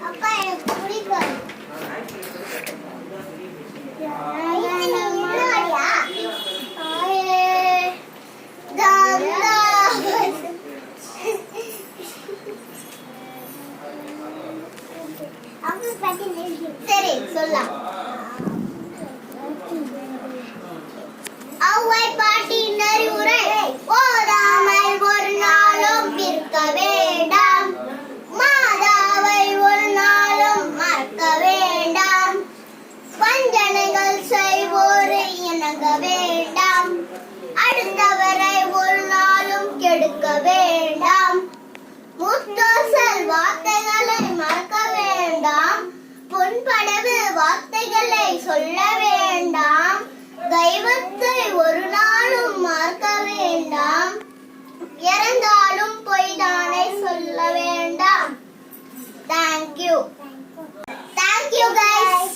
அக்கா எனக்கு பிடிக்காது. சரி சொல்லலாம். அவ்வை பாட்டியின் அறிவுரை ஓதாமல் ஒரு நாளும் பிறக்க வேண்டாம். மாதாவை ஒரு நாளும் மறக்க வேண்டாம். வஞ்சனைகள் செய்வோரை இணங்க வேண்டாம். அடுத்தவரை ஒரு நாளும் கெடுக்க வேண்டாம். முத்தோசல் வார்த்தைகளை மறக்க வேண்டாம். பொன்படவு வார்த்தைகளை சொல்ல வேண்டாம். தெய்வத்தை ஒரு நாளும் மறக்க வேண்டாம். இறந்தாலும் பொய்தானை சொல்ல வேண்டாம். Thank you. Thank you guys.